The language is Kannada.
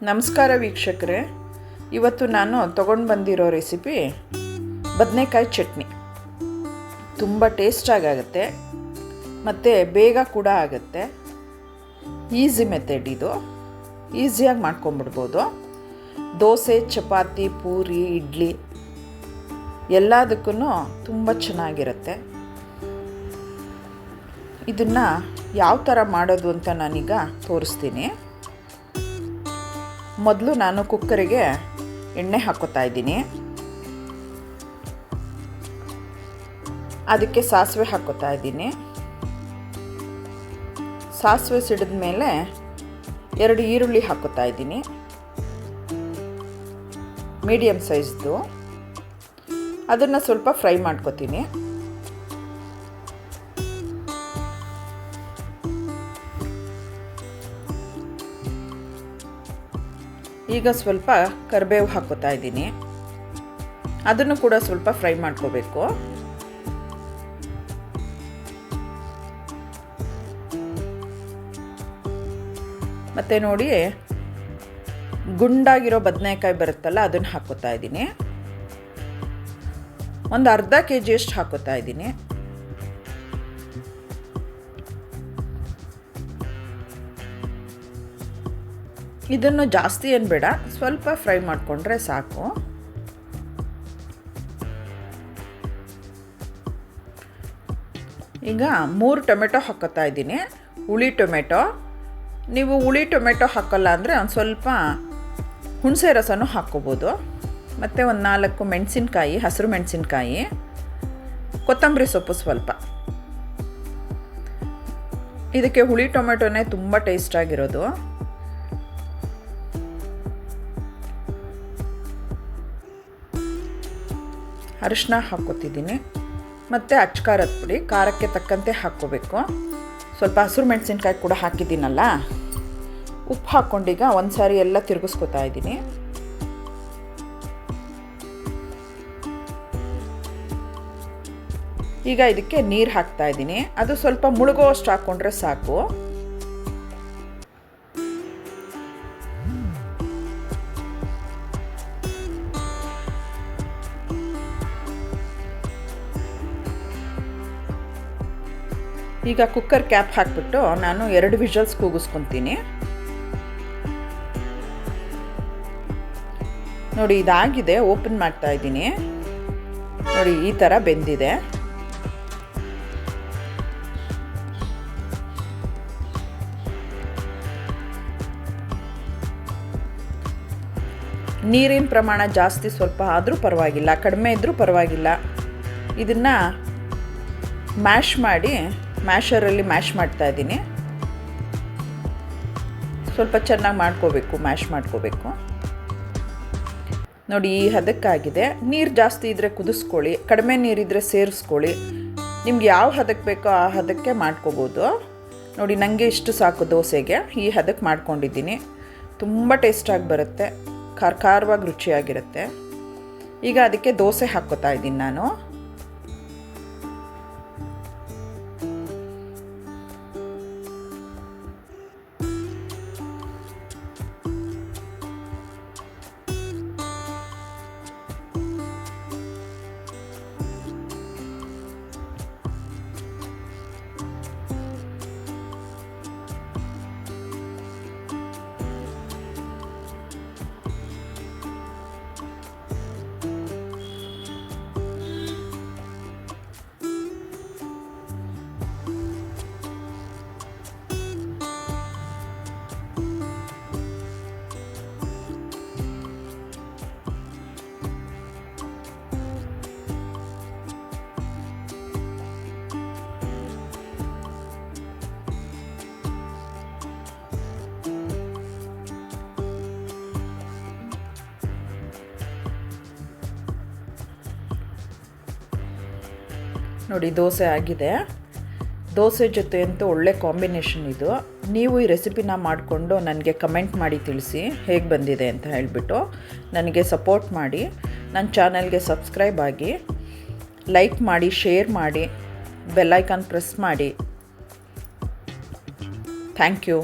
ನಮಸ್ಕಾರ ವೀಕ್ಷಕರೇ, ಇವತ್ತು ನಾನು ತೊಗೊಂಡು ಬಂದಿರೋ ರೆಸಿಪಿ ಬದನೆಕಾಯಿ ಚಟ್ನಿ. ತುಂಬ ಟೇಸ್ಟಾಗುತ್ತೆ ಮತ್ತು ಬೇಗ ಕೂಡ ಆಗುತ್ತೆ. ಈಸಿ ಮೆಥಡ್ ಇದು, ಈಸಿಯಾಗಿ ಮಾಡ್ಕೊಂಬಿಡ್ಬೋದು. ದೋಸೆ, ಚಪಾತಿ, ಪೂರಿ, ಇಡ್ಲಿ ಎಲ್ಲದಕ್ಕೂ ತುಂಬ ಚೆನ್ನಾಗಿರುತ್ತೆ. ಇದನ್ನು ಯಾವ ಥರ ಮಾಡೋದು ಅಂತ ನಾನೀಗ ತೋರಿಸ್ತೀನಿ. ಮೊದಲು ನಾನು ಕುಕ್ಕರಿಗೆ ಎಣ್ಣೆ ಹಾಕೋತಾ ಇದ್ದೀನಿ. ಅದಕ್ಕೆ ಸಾಸಿವೆ ಹಾಕೋತಾ ಇದ್ದೀನಿ. ಸಾಸಿವೆ ಸಿಡಿದ ಮೇಲೆ 2 ಈರುಳ್ಳಿ ಹಾಕೋತಾ ಇದ್ದೀನಿ, ಮೀಡಿಯಮ್ ಸೈಜ್ದು. ಅದನ್ನು ಸ್ವಲ್ಪ ಫ್ರೈ ಮಾಡ್ಕೊತೀನಿ. ಈಗ ಸ್ವಲ್ಪ ಕರಿಬೇವು ಹಾಕೋತಾ ಇದ್ದೀನಿ. ಅದನ್ನು ಕೂಡ ಸ್ವಲ್ಪ ಫ್ರೈ ಮಾಡ್ಕೋಬೇಕು. ಮತ್ತು ನೋಡಿ, ಗುಂಡಾಗಿರೋ ಬದನೆಕಾಯಿ ಬರುತ್ತಲ್ಲ, ಅದನ್ನು ಹಾಕೋತಾ ಇದ್ದೀನಿ. ಒಂದು ಅರ್ಧ kg ಹಾಕೋತಾ ಇದ್ದೀನಿ. ಇದನ್ನು ಜಾಸ್ತಿ ಏನು ಬೇಡ, ಸ್ವಲ್ಪ ಫ್ರೈ ಮಾಡಿಕೊಂಡ್ರೆ ಸಾಕು. ಈಗ 3 ಟೊಮೆಟೊ ಹಾಕೋತಾ ಇದ್ದೀನಿ, ಹುಳಿ ಟೊಮೆಟೊ. ನೀವು ಹುಳಿ ಟೊಮೆಟೊ ಹಾಕೋಲ್ಲ ಅಂದರೆ ಒಂದು ಸ್ವಲ್ಪ ಹುಣಸೆ ರಸನೂ ಹಾಕ್ಕೋಬೋದು. ಮತ್ತು ಒಂದು 4 ಮೆಣಸಿನ್ಕಾಯಿ, ಹಸಿರು ಮೆಣಸಿನ್ಕಾಯಿ, ಕೊತ್ತಂಬರಿ ಸೊಪ್ಪು ಸ್ವಲ್ಪ. ಇದಕ್ಕೆ ಹುಳಿ ಟೊಮೆಟೊನೇ ತುಂಬ ಟೇಸ್ಟಾಗಿರೋದು. ಅರಿಶಿನ ಹಾಕ್ಕೊತಿದ್ದೀನಿ ಮತ್ತು ಅಚ್ಕಾರದ ಪುಡಿ ಖಾರಕ್ಕೆ ತಕ್ಕಂತೆ ಹಾಕ್ಕೋಬೇಕು. ಸ್ವಲ್ಪ ಹಸಿರು ಮೆಣಸಿನ್ಕಾಯಿ ಕೂಡ ಹಾಕಿದ್ದೀನಲ್ಲ, ಉಪ್ಪು ಹಾಕ್ಕೊಂಡೀಗ ಒಂದು ಸಾರಿ ಎಲ್ಲ ತಿರುಗಿಸ್ಕೊತಾ ಇದ್ದೀನಿ. ಈಗ ಇದಕ್ಕೆ ನೀರು ಹಾಕ್ತಾ ಇದ್ದೀನಿ. ಅದು ಸ್ವಲ್ಪ ಮುಳುಗೋವಷ್ಟು ಹಾಕ್ಕೊಂಡ್ರೆ ಸಾಕು. ಈಗ ಕುಕ್ಕರ್ ಕ್ಯಾಪ್ ಹಾಕಿಬಿಟ್ಟು ನಾನು 2 ವಿಷಲ್ಸ್ ಕೂಗಿಸ್ಕೊತೀನಿ. ನೋಡಿ, ಇದಾಗಿದೆ. ಓಪನ್ ಮಾಡ್ತಾ ಇದ್ದೀನಿ. ನೋಡಿ, ಈ ಥರ ಬೆಂದಿದೆ. ನೀರಿನ ಪ್ರಮಾಣ ಜಾಸ್ತಿ ಸ್ವಲ್ಪ ಆದರೂ ಪರವಾಗಿಲ್ಲ, ಕಡಿಮೆ ಇದ್ದರೂ ಪರವಾಗಿಲ್ಲ. ಇದನ್ನು ಮ್ಯಾಶರಲ್ಲಿ ಮ್ಯಾಶ್ ಮಾಡ್ತಾ ಇದ್ದೀನಿ. ಸ್ವಲ್ಪ ಚೆನ್ನಾಗಿ ಮ್ಯಾಶ್ ಮಾಡ್ಕೋಬೇಕು. ನೋಡಿ, ಈ ಹದಕ್ಕಾಗಿದೆ. ನೀರು ಜಾಸ್ತಿ ಇದ್ದರೆ ಕುದಿಸ್ಕೊಳ್ಳಿ, ಕಡಿಮೆ ನೀರಿದ್ದರೆ ಸೇರಿಸ್ಕೊಳ್ಳಿ. ನಿಮ್ಗೆ ಯಾವ ಹದಕ್ಕೆ ಬೇಕೋ ಆ ಹದಕ್ಕೆ ಮಾಡ್ಕೋಬೋದು. ನೋಡಿ, ನನಗೆ ಇಷ್ಟು ಸಾಕು ದೋಸೆಗೆ. ಈ ಹದಕ್ಕೆ ಮಾಡ್ಕೊಂಡಿದ್ದೀನಿ. ತುಂಬ ಟೇಸ್ಟಾಗಿ ಬರುತ್ತೆ, ಖಾರವಾಗಿ ರುಚಿಯಾಗಿರುತ್ತೆ. ಈಗ ಅದಕ್ಕೆ ದೋಸೆ ಹಾಕ್ಕೋತಾ ಇದ್ದೀನಿ ನಾನು. ನೋಡಿ, ದೋಸೆ ಆಗಿದೆ. ದೋಸೆ ಜೊತೆ ಅಂತೂ ಒಳ್ಳೆ ಕಾಂಬಿನೇಷನ್ ಇದು. ನೀವು ಈ ರೆಸಿಪಿನ ಮಾಡಿಕೊಂಡು ನನಗೆ ಕಮೆಂಟ್ ಮಾಡಿ ತಿಳಿಸಿ ಹೇಗೆ ಬಂದಿದೆ ಅಂತ ಹೇಳಿಬಿಟ್ಟು. ನನಗೆ ಸಪೋರ್ಟ್ ಮಾಡಿ, ನನ್ನ ಚಾನಲ್ಗೆ ಸಬ್ಸ್ಕ್ರೈಬ್ ಆಗಿ, ಲೈಕ್ ಮಾಡಿ, ಶೇರ್ ಮಾಡಿ, ಬೆಲ್ ಐಕಾನ್ ಪ್ರೆಸ್ ಮಾಡಿ. Thank you.